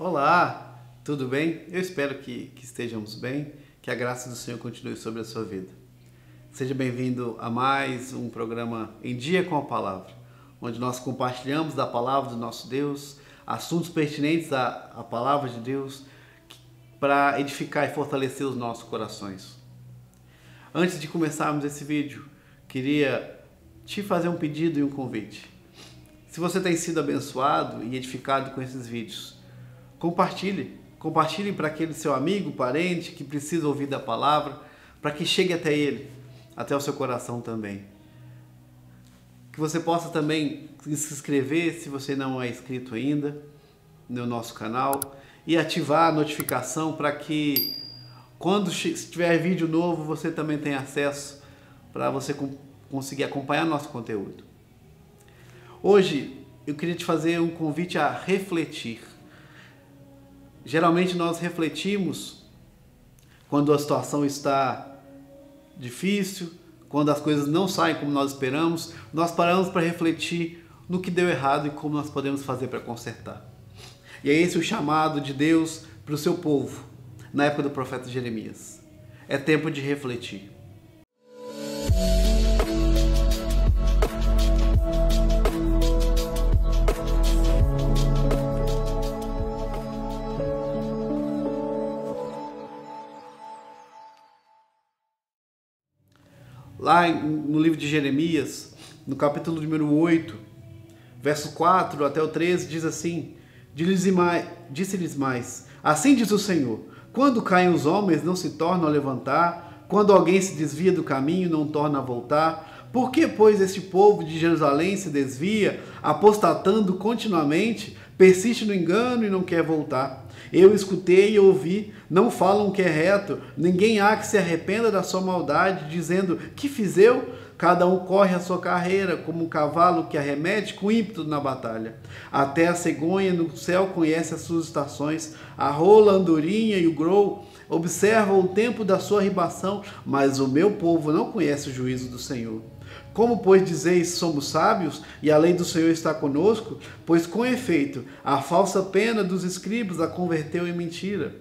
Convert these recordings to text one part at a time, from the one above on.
Olá, tudo bem? Eu espero que estejamos bem, que a graça do Senhor continue sobre a sua vida. Seja bem-vindo a mais um programa Em Dia com a Palavra, onde nós compartilhamos da palavra do nosso Deus, assuntos pertinentes à palavra de Deus, para edificar e fortalecer os nossos corações. Antes de começarmos esse vídeo, queria te fazer um pedido e um convite. Se você tem sido abençoado e edificado com esses vídeos, compartilhe para aquele seu amigo, parente que precisa ouvir da palavra, para que chegue até ele, até o seu coração também. Que você possa também se inscrever, se você não é inscrito ainda, no nosso canal, e ativar a notificação para que quando tiver vídeo novo você também tenha acesso para você conseguir acompanhar nosso conteúdo. Hoje eu queria te fazer um convite a refletir. Geralmente nós refletimos quando a situação está difícil, quando as coisas não saem como nós esperamos, nós paramos para refletir no que deu errado e como nós podemos fazer para consertar. E é esse o chamado de Deus para o seu povo, na época do profeta Jeremias. É tempo de refletir. Lá no livro de Jeremias, no capítulo número 8, verso 4 até o 13, diz assim: Disse-lhes mais, assim diz o Senhor, quando caem os homens não se tornam a levantar, quando alguém se desvia do caminho não torna a voltar. Por que, pois, este povo de Jerusalém se desvia, apostatando continuamente, persiste no engano e não quer voltar? Eu escutei e ouvi, não falam que é reto, ninguém há que se arrependa da sua maldade, dizendo, que fiz eu? Cada um corre a sua carreira, como um cavalo que arremete com ímpeto na batalha. Até a cegonha no céu conhece as suas estações, a rola, a andorinha e o grou observam o tempo da sua ribação, mas o meu povo não conhece o juízo do Senhor. Como, pois, dizeis, somos sábios, e a lei do Senhor está conosco? Pois, com efeito, a falsa pena dos escribas a converteu em mentira.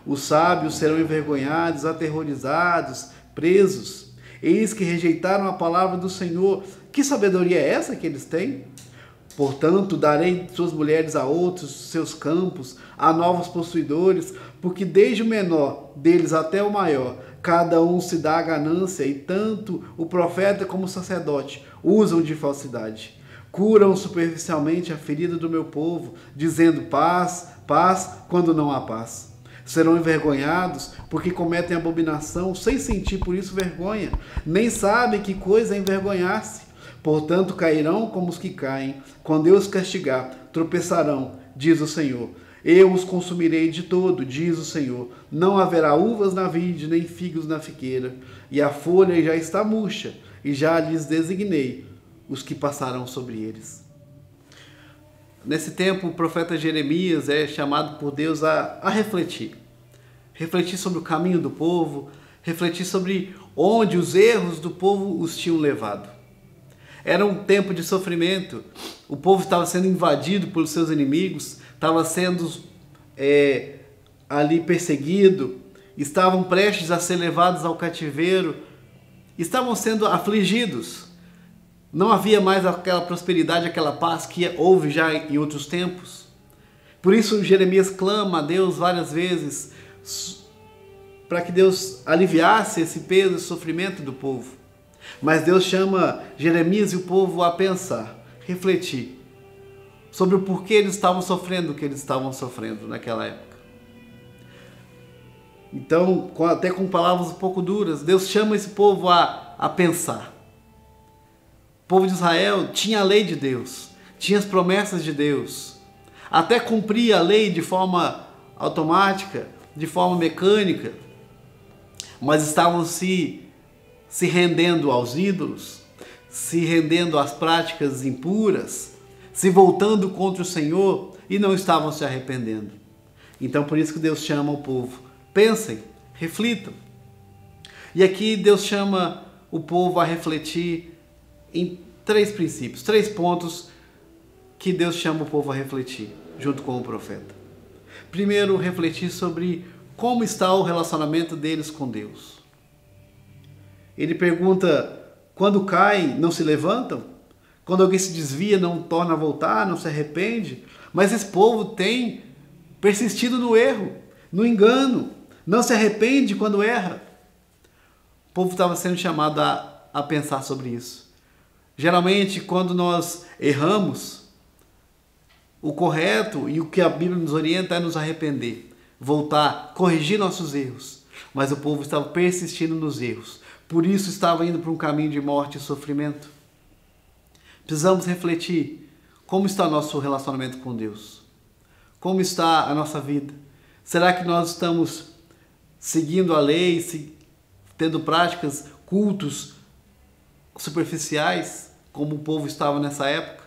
Os sábios serão envergonhados, aterrorizados, presos. Eis que rejeitaram a palavra do Senhor. Que sabedoria é essa que eles têm? Portanto, darei suas mulheres a outros, seus campos, a novos possuidores, porque desde o menor deles até o maior, cada um se dá a ganância, e tanto o profeta como o sacerdote usam de falsidade. Curam superficialmente a ferida do meu povo, dizendo paz, paz, quando não há paz. Serão envergonhados porque cometem abominação, sem sentir por isso vergonha, nem sabem que coisa é envergonhar-se. Portanto, cairão como os que caem. Quando eu os castigar, tropeçarão, diz o Senhor. Eu os consumirei de todo, diz o Senhor. Não haverá uvas na vide, nem figos na figueira. E a folha já está murcha, e já lhes designei os que passarão sobre eles. Nesse tempo, o profeta Jeremias é chamado por Deus a refletir. Refletir sobre o caminho do povo, refletir sobre onde os erros do povo os tinham levado. Era um tempo de sofrimento, o povo estava sendo invadido pelos seus inimigos, estava sendo ali perseguido, estavam prestes a ser levados ao cativeiro, estavam sendo afligidos. Não havia mais aquela prosperidade, aquela paz que houve já em outros tempos. Por isso Jeremias clama a Deus várias vezes para que Deus aliviasse esse peso, esse sofrimento do povo. Mas Deus chama Jeremias e o povo a pensar, refletir sobre o porquê eles estavam sofrendo o que eles estavam sofrendo naquela época. Então, até com palavras um pouco duras, Deus chama esse povo a pensar. O povo de Israel tinha a lei de Deus, tinha as promessas de Deus, até cumpria a lei de forma automática, de forma mecânica, mas estavam se rendendo aos ídolos, se rendendo às práticas impuras, se voltando contra o Senhor e não estavam se arrependendo. Então por isso que Deus chama o povo, pensem, reflitam. E aqui Deus chama o povo a refletir em 3 princípios, 3 pontos que Deus chama o povo a refletir, junto com o profeta. Primeiro, refletir sobre como está o relacionamento deles com Deus. Ele pergunta: quando caem, não se levantam? Quando alguém se desvia, não torna a voltar, não se arrepende? Mas esse povo tem persistido no erro, no engano, não se arrepende quando erra. O povo estava sendo chamado a pensar sobre isso. Geralmente, quando nós erramos, o correto e o que a Bíblia nos orienta é nos arrepender, voltar, corrigir nossos erros. Mas o povo estava persistindo nos erros. Por isso estava indo para um caminho de morte e sofrimento. Precisamos refletir como está o nosso relacionamento com Deus. Como está a nossa vida? Será que nós estamos seguindo a lei, tendo práticas, cultos superficiais, como o povo estava nessa época?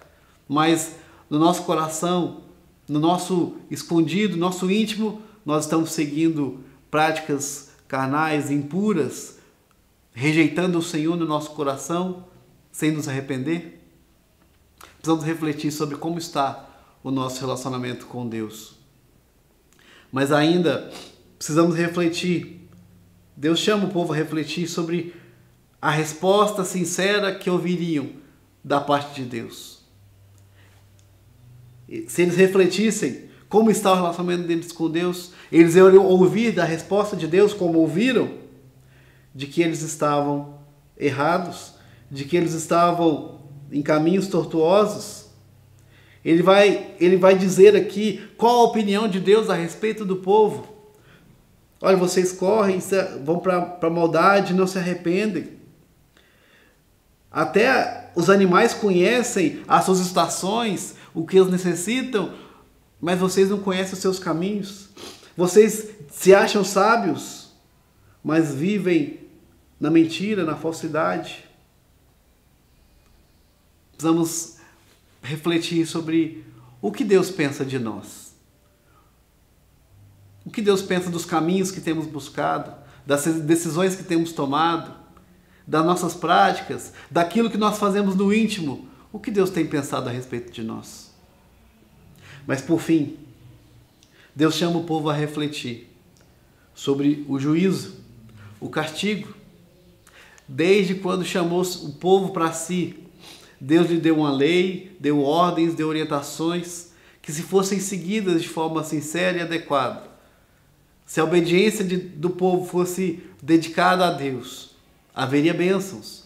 Mas no nosso coração, no nosso escondido, no nosso íntimo, nós estamos seguindo práticas carnais, impuras, rejeitando o Senhor no nosso coração, sem nos arrepender? Precisamos refletir sobre como está o nosso relacionamento com Deus. Mas ainda precisamos refletir. Deus chama o povo a refletir sobre a resposta sincera que ouviriam da parte de Deus. Se eles refletissem como está o relacionamento deles com Deus, eles iriam ouvir da resposta de Deus como ouviram, de que eles estavam errados, de que eles estavam em caminhos tortuosos. Ele vai dizer aqui qual a opinião de Deus a respeito do povo. Olha, vocês correm, vão para a maldade, não se arrependem. Até os animais conhecem as suas estações, o que eles necessitam, mas vocês não conhecem os seus caminhos. Vocês se acham sábios, mas vivem na mentira, na falsidade. Precisamos refletir sobre o que Deus pensa de nós. O que Deus pensa dos caminhos que temos buscado, das decisões que temos tomado, das nossas práticas, daquilo que nós fazemos no íntimo. O que Deus tem pensado a respeito de nós? Mas por fim, Deus chama o povo a refletir sobre o juízo, o castigo. Desde quando chamou o povo para si, Deus lhe deu uma lei, deu ordens, deu orientações que, se fossem seguidas de forma sincera e adequada, se a obediência do povo fosse dedicada a Deus, haveria bênçãos.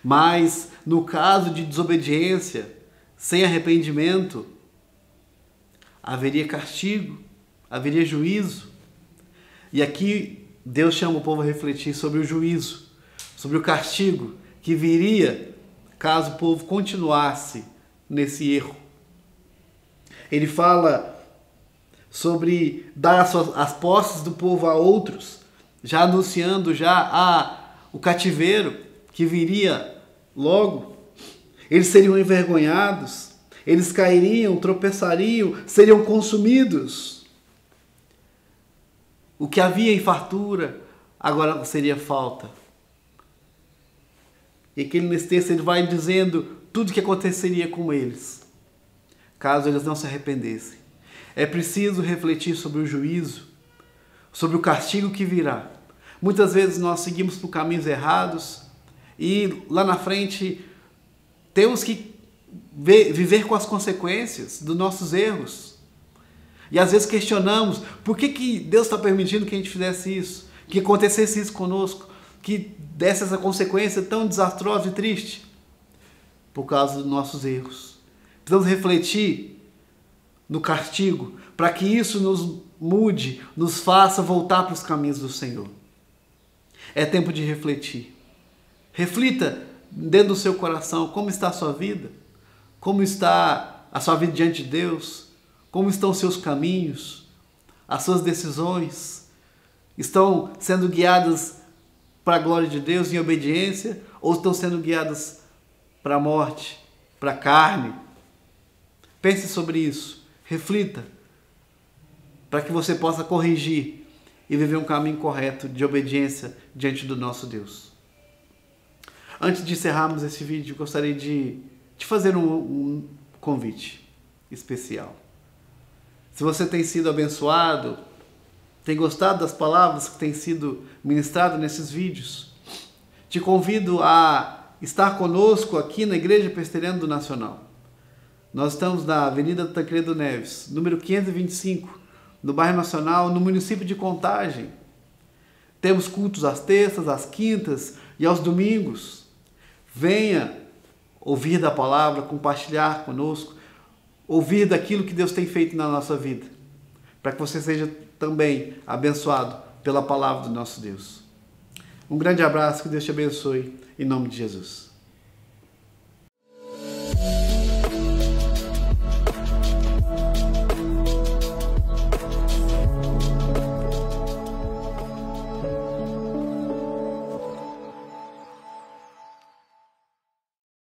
Mas no caso de desobediência, sem arrependimento, haveria castigo, haveria juízo. E aqui Deus chama o povo a refletir sobre o juízo, sobre o castigo que viria caso o povo continuasse nesse erro. Ele fala sobre dar as posses do povo a outros, já anunciando o cativeiro que viria logo. Eles seriam envergonhados, eles cairiam, tropeçariam, seriam consumidos. O que havia em fartura agora seria falta. E aqui nesse texto ele vai dizendo tudo o que aconteceria com eles, caso eles não se arrependessem. É preciso refletir sobre o juízo, sobre o castigo que virá. Muitas vezes nós seguimos por caminhos errados e lá na frente temos que viver com as consequências dos nossos erros. E às vezes questionamos por que Deus está permitindo que a gente fizesse isso, que acontecesse isso conosco, que desse essa consequência tão desastrosa e triste, por causa dos nossos erros. Precisamos refletir no castigo, para que isso nos mude, nos faça voltar para os caminhos do Senhor. É tempo de refletir. Reflita dentro do seu coração como está a sua vida, como está a sua vida diante de Deus, como estão os seus caminhos, as suas decisões, estão sendo guiadas para a glória de Deus em obediência, ou estão sendo guiadas para a morte, para a carne? Pense sobre isso, reflita, para que você possa corrigir e viver um caminho correto de obediência diante do nosso Deus. Antes de encerrarmos esse vídeo, gostaria de te fazer um convite especial. Se você tem sido abençoado, tem gostado das palavras que têm sido ministradas nesses vídeos, te convido a estar conosco aqui na Igreja Presbiteriana do Nacional. Nós estamos na Avenida Tancredo Neves, número 525, no bairro Nacional, no município de Contagem. Temos cultos às terças, às quintas e aos domingos. Venha ouvir da palavra, compartilhar conosco, ouvir daquilo que Deus tem feito na nossa vida, para que você seja também abençoado pela palavra do nosso Deus. Um grande abraço, que Deus te abençoe, em nome de Jesus.